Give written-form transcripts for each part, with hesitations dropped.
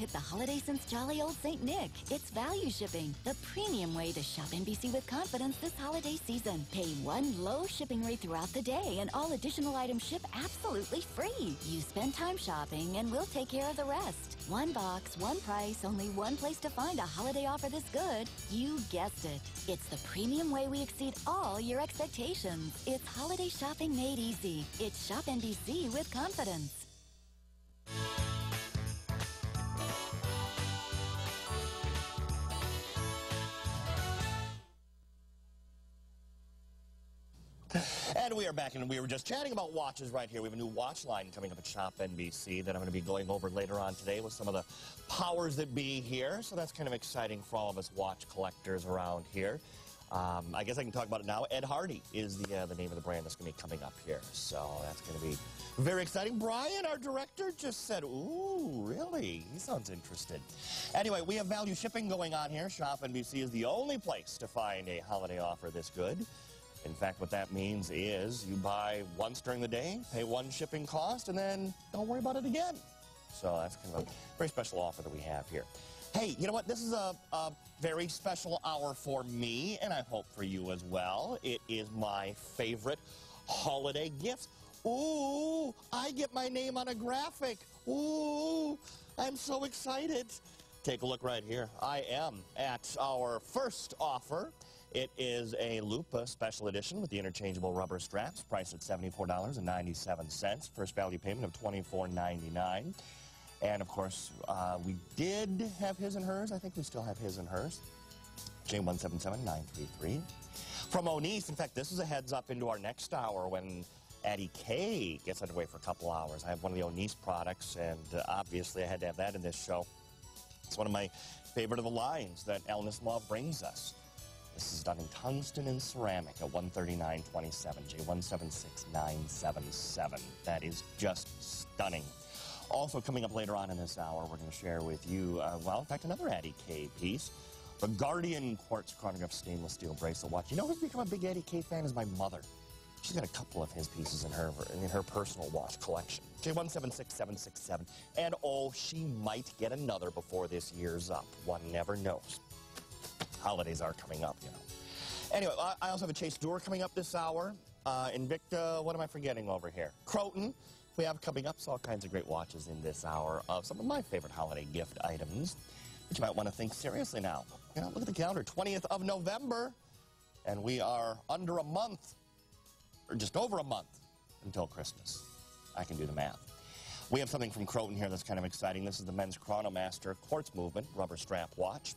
hit the holiday since jolly old St. Nick. It's value shipping, the premium way to shop NBC with confidence this holiday season. Pay one low shipping rate throughout the day, and all additional items ship absolutely free. You spend time shopping, and we'll take care of the rest. One box, one price, only one place to find a holiday offer this good. You guessed it. It's the premium way we exceed all your expectations. It's holiday shopping made easy. It's Shop NBC with confidence. And we are back, and we were just chatting about watches right here. We have a new watch line coming up at Shop NBC that I'm going to be going over later on today with some of the powers that be here. So that's kind of exciting for all of us watch collectors around here. I guess I can talk about it now. Ed Hardy is the name of the brand that's going to be coming up here. So that's going to be very exciting. Brian, our director, just said, ooh, really? He sounds interested. Anyway, we have value shipping going on here. Shop NBC is the only place to find a holiday offer this good. In fact, what that means is you buy once during the day, pay one shipping cost, and then don't worry about it again. So that's kind of a very special offer that we have here. Hey, you know what? This is a very special hour for me, and I hope for you as well. It is my favorite holiday gift. Ooh, I get my name on a graphic. Ooh, I'm so excited. Take a look right here. I am at our first offer. It is a Lupa Special Edition with the interchangeable rubber straps, priced at $74.97. First value payment of $24.99. And, of course, we did have his and hers. I think we still have his and hers. J177933. From Onise, in fact, this is a heads up into our next hour when Addie K gets underway for a couple hours. I have one of the Onise products, and obviously I had to have that in this show. It's one of my favorite of the lines that El Nismov brings us. This is done in tungsten and ceramic at $139.27, J176977. That is just stunning. Also coming up later on in this hour, we're going to share with you, well, in fact, another Addie K piece, the Guardian Quartz Chronograph stainless steel bracelet watch. You know who's become a big Addie K fan is my mother. She's got a couple of his pieces in her personal watch collection. J176767. And oh, she might get another before this year's up. One never knows. Holidays are coming up, you know. Anyway, I also have a Chase Door coming up this hour. Invicta, what am I forgetting over here? Croton, we have coming up. So all kinds of great watches in this hour of some of my favorite holiday gift items that you might want to think seriously now. You know, look at the calendar, 20th of November, and we are under a month, or just over a month, until Christmas. I can do the math. We have something from Croton here that's kind of exciting. This is the men's Chronomaster Quartz Movement rubber strap watch.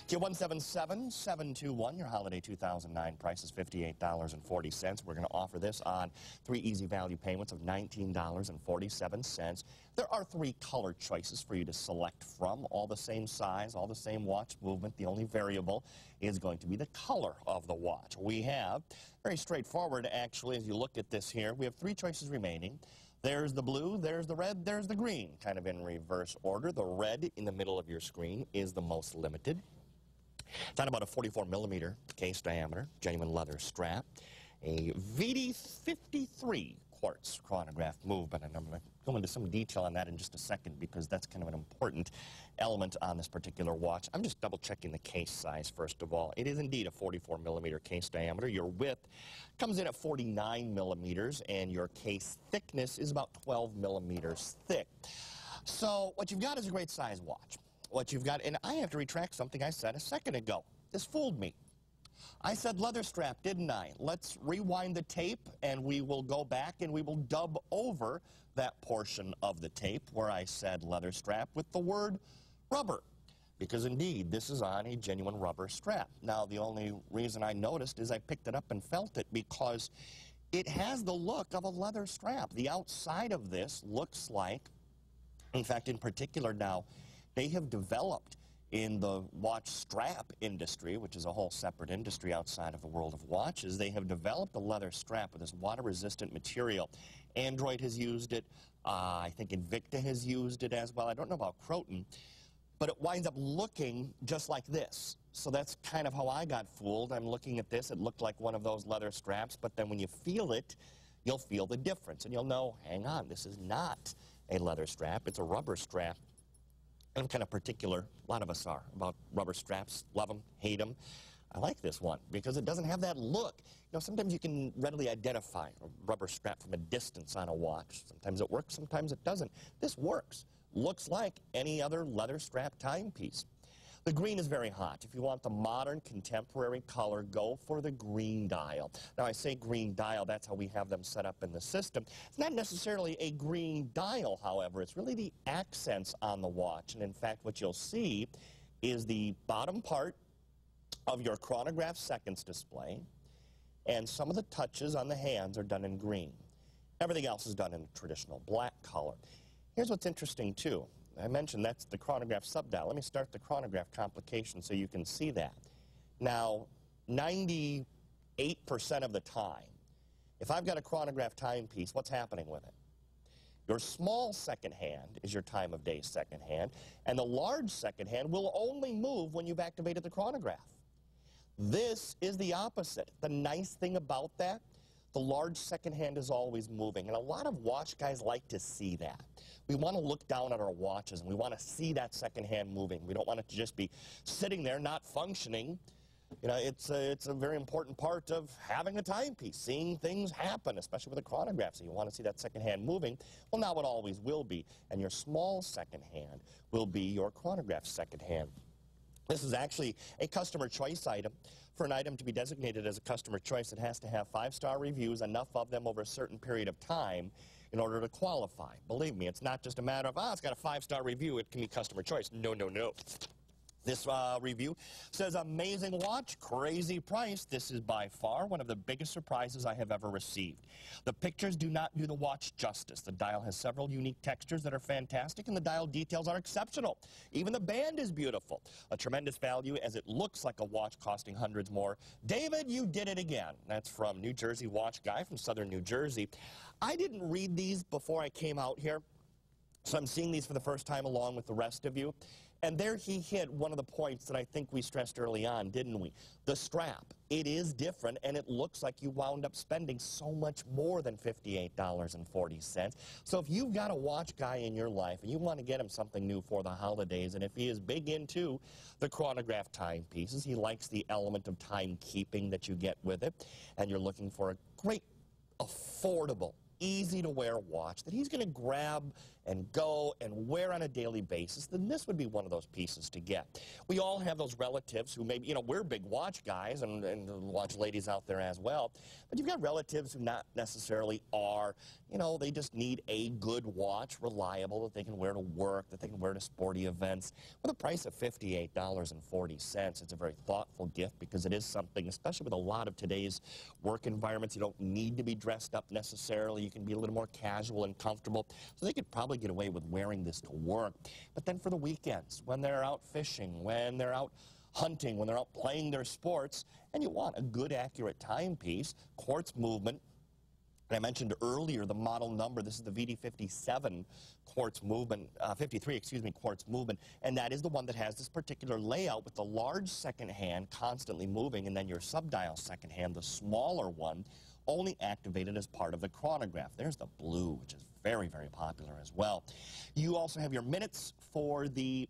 Q177721, your holiday 2009 price is $58.40. We're going to offer this on 3 easy value payments of $19.47. There are 3 color choices for you to select from, all the same size, all the same watch movement. The only variable is going to be the color of the watch. We have, very straightforward actually, as you look at this here, we have 3 choices remaining. There's the blue, there's the red, there's the green, kind of in reverse order. The red in the middle of your screen is the most limited. It's on about a 44mm case diameter, genuine leather strap, a VD53 quartz chronograph movement, and I'm going to go into some detail on that in just a second because that's kind of an important element on this particular watch. I'm just double-checking the case size, first of all. It is indeed a 44mm case diameter. Your width comes in at 49mm, and your case thickness is about 12mm thick. So what you've got is a great size watch. What you've got, and I have to retract something I said a second ago. This fooled me. I said leather strap, didn't I? Let's rewind the tape, and we will go back and we will dub over that portion of the tape where I said leather strap with the word rubber. Because indeed, this is on a genuine rubber strap. Now, the only reason I noticed is I picked it up and felt it because it has the look of a leather strap. The outside of this looks like, in fact, in particular now, they have developed in the watch strap industry, which is a whole separate industry outside of the world of watches, they have developed a leather strap with this water-resistant material. Android has used it. I think Invicta has used it as well. I don't know about Croton, but it winds up looking just like this. So that's kind of how I got fooled. I'm looking at this. It looked like one of those leather straps, but then when you feel it, you'll feel the difference, and you'll know, hang on, this is not a leather strap. It's a rubber strap. I'm kind of particular, a lot of us are, about rubber straps. Love them, hate them. I like this one because it doesn't have that look. You know, sometimes you can readily identify a rubber strap from a distance on a watch. Sometimes it works, sometimes it doesn't. This works. Looks like any other leather strap timepiece. The green is very hot. If you want the modern, contemporary color, go for the green dial. Now, I say green dial, that's how we have them set up in the system. It's not necessarily a green dial, however. It's really the accents on the watch. And in fact, what you'll see is the bottom part of your chronograph seconds display, and some of the touches on the hands are done in green. Everything else is done in traditional black color. Here's what's interesting, too. I mentioned that's the chronograph subdial. Let me start the chronograph complication so you can see that. Now, 98% of the time, if I've got a chronograph timepiece, what's happening with it? Your small second hand is your time of day second hand, and the large second hand will only move when you've activated the chronograph. This is the opposite. The nice thing about that, the large second hand is always moving, and a lot of watch guys like to see that. We want to look down at our watches, and we want to see that second hand moving. We don't want it to just be sitting there not functioning. You know, it's a very important part of having a timepiece, seeing things happen, especially with a chronograph. So you want to see that second hand moving. Well, now it always will be, and your small second hand will be your chronograph second hand. This is actually a customer choice item. For an item to be designated as a customer choice, it has to have 5-star reviews, enough of them over a certain period of time in order to qualify. Believe me, it's not just a matter of, it's got a 5-star review, it can be customer choice. No, no, no. This review says, amazing watch, crazy price. This is by far one of the biggest surprises I have ever received. The pictures do not do the watch justice. The dial has several unique textures that are fantastic, and the dial details are exceptional. Even the band is beautiful. A tremendous value, as it looks like a watch costing hundreds more. David, you did it again. That's from New Jersey Watch Guy from southern New Jersey. I didn't read these before I came out here, so I'm seeing these for the first time along with the rest of you. And there he hit one of the points that I think we stressed early on, didn't we? The strap. It is different, and it looks like you wound up spending so much more than $58.40. So if you've got a watch guy in your life and you want to get him something new for the holidays, and if he is big into the chronograph timepieces, he likes the element of timekeeping that you get with it, and you're looking for a great, affordable, easy-to-wear watch that he's going to grab and go and wear on a daily basis, then this would be one of those pieces to get. We all have those relatives who maybe, you know, we're big watch guys and watch ladies out there as well, but you've got relatives who not necessarily are, you know, they just need a good watch, reliable, that they can wear to work, that they can wear to sporty events. With a price of $58.40, it's a very thoughtful gift because it is something, especially with a lot of today's work environments, you don't need to be dressed up necessarily. You can be a little more casual and comfortable. So they could probably get away with wearing this to work. But then for the weekends, when they're out fishing, when they're out hunting, when they're out playing their sports, and you want a good, accurate timepiece, quartz movement. And I mentioned earlier the model number. This is the VD57 quartz movement, 53, excuse me, quartz movement. And that is the one that has this particular layout with the large second hand constantly moving, and then your subdial second hand, the smaller one, only activated as part of the chronograph. There's the blue, which is very, very popular as well. You also have your minutes for the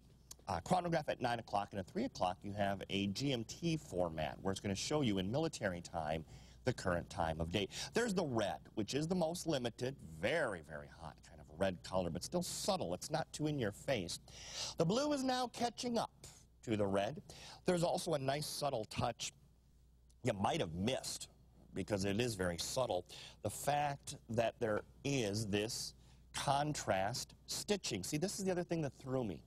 chronograph at 9 o'clock, and at 3 o'clock you have a GMT format where it's going to show you in military time the current time of day. There's the red, which is the most limited, very, very hot kind of red color, but still subtle. It's not too in your face. The blue is now catching up to the red. There's also a nice subtle touch you might have missed, because it is very subtle, the fact that there is this contrast stitching. See, this is the other thing that threw me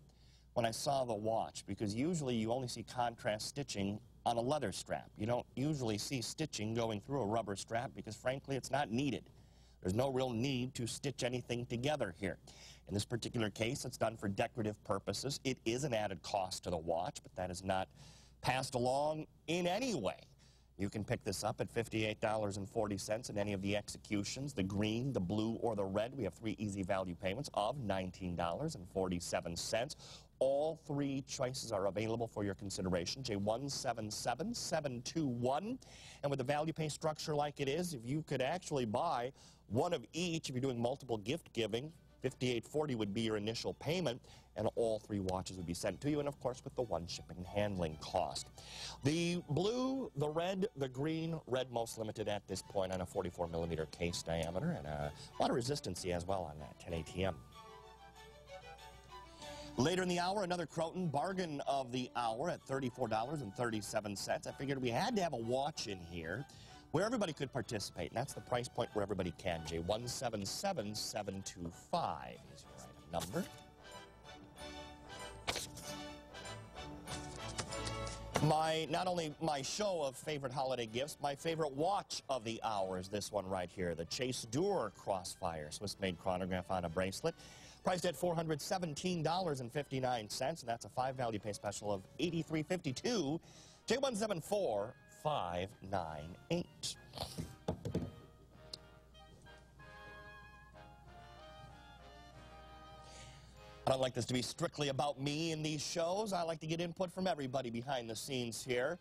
when I saw the watch, because usually you only see contrast stitching on a leather strap. You don't usually see stitching going through a rubber strap because, frankly, it's not needed. There's no real need to stitch anything together here. In this particular case, it's done for decorative purposes. It is an added cost to the watch, but that is not passed along in any way. You can pick this up at $58.40 in any of the executions, the green, the blue, or the red. We have 3 easy value payments of $19.47. All 3 choices are available for your consideration, J177721. And with a value pay structure like it is, if you could actually buy one of each, if you're doing multiple gift giving, $58.40 would be your initial payment, and all 3 watches would be sent to you, and of course with the 1 shipping and handling cost. The blue, the red, the green, red most limited at this point on a 44 millimeter case diameter, and a lot of resistancy as well on that 10 ATM. Later in the hour, another Croton bargain of the hour at $34.37. I figured we had to have a watch in here where everybody could participate, and that's the price point where everybody can, Jay. 177725 is your item number. Not only my show of favorite holiday gifts, my favorite watch of the hour is this one right here, the Chase Dur Crossfire, Swiss-made chronograph on a bracelet. Priced at $417.59, and that's a 5 value pay special of $83.52. J174598. I don't like this to be strictly about me in these shows. I like to get input from everybody behind the scenes here.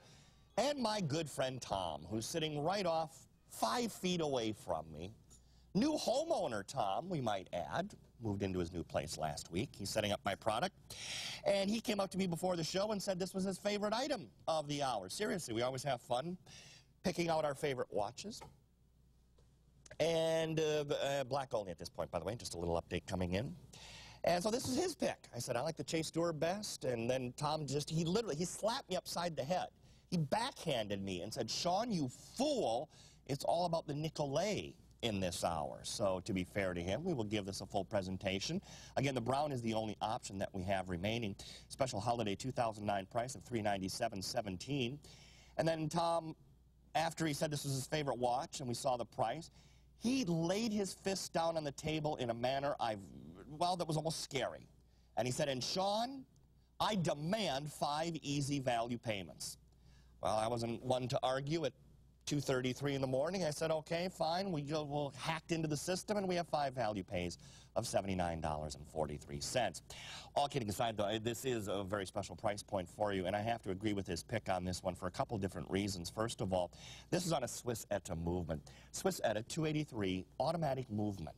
And my good friend Tom, who's sitting right off 5 feet away from me. New homeowner Tom, we might add. Moved into his new place last week. He's setting up my product. And he came up to me before the show and said this was his favorite item of the hour. Seriously, we always have fun picking out our favorite watches. And black only at this point, by the way, just a little update coming in. And so this is his pick. I said, I like the Chase Dur best. And then Tom he slapped me upside the head. He backhanded me and said, Shawn, you fool, it's all about the Nicolay in this hour. So to be fair to him, we will give this a full presentation. Again, the brown is the only option that we have remaining. Special holiday 2009 price of $397.17. And then Tom, after he said this was his favorite watch and we saw the price, he laid his fist down on the table in a manner that was almost scary. And he said, and Shawn, I demand 5 easy value payments. Well, I wasn't one to argue at 2:33 in the morning. I said, okay, fine. We'll hacked into the system, and we have 5 value pays of $79.43. All kidding aside, though, this is a very special price point for you, and I have to agree with his pick on this one for a couple different reasons. First of all, this is on a Swiss ETA movement. Swiss ETA 283 automatic movement.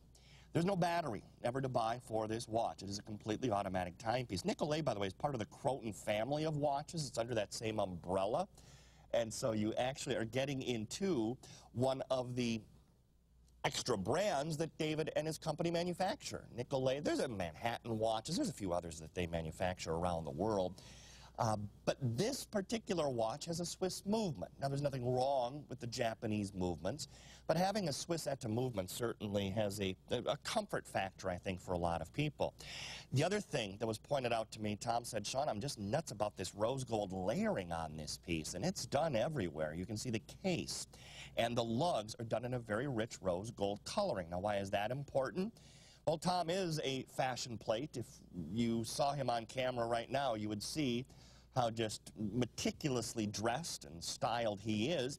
There's no battery ever to buy for this watch. It is a completely automatic timepiece. Nicolay, by the way, is part of the Croton family of watches. It's under that same umbrella. And so you actually are getting into one of the extra brands that David and his company manufacture. Nicolay, there's a Manhattan watches, there's a few others that they manufacture around the world. But this particular watch has a Swiss movement. Now, there's nothing wrong with the Japanese movements, but having a Swiss ETA movement certainly has a comfort factor, I think, for a lot of people. The other thing that was pointed out to me, Tom said, Shawn, I'm just nuts about this rose gold layering on this piece, and it's done everywhere. You can see the case, and the lugs are done in a very rich rose gold coloring. Now, why is that important? Well, Tom is a fashion plate. If you saw him on camera right now, you would see how just meticulously dressed and styled he is.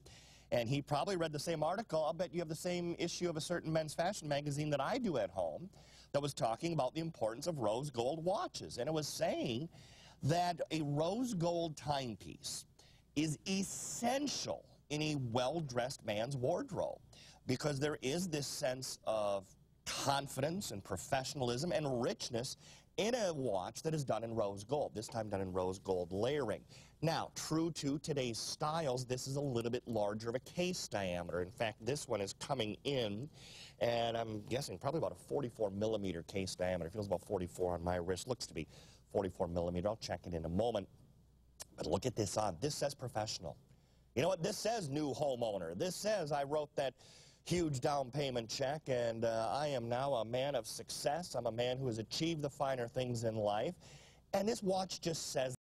And he probably read the same article. I'll bet you have the same issue of a certain men's fashion magazine that I do at home that was talking about the importance of rose gold watches. And it was saying that a rose gold timepiece is essential in a well-dressed man's wardrobe because there is this sense of confidence and professionalism and richness in a watch that is done in rose gold, this time done in rose gold layering. Now, true to today's styles, this is a little bit larger of a case diameter. In fact, this one is coming in, and I'm guessing probably about a 44 millimeter case diameter. It feels about 44 on my wrist. Looks to be 44 millimeter. I'll check it in a moment. But look at this on. This says professional. You know what? This says new homeowner. This says I wrote that huge down payment check, and I am now a man of success. I'm a man who has achieved the finer things in life. And this watch just says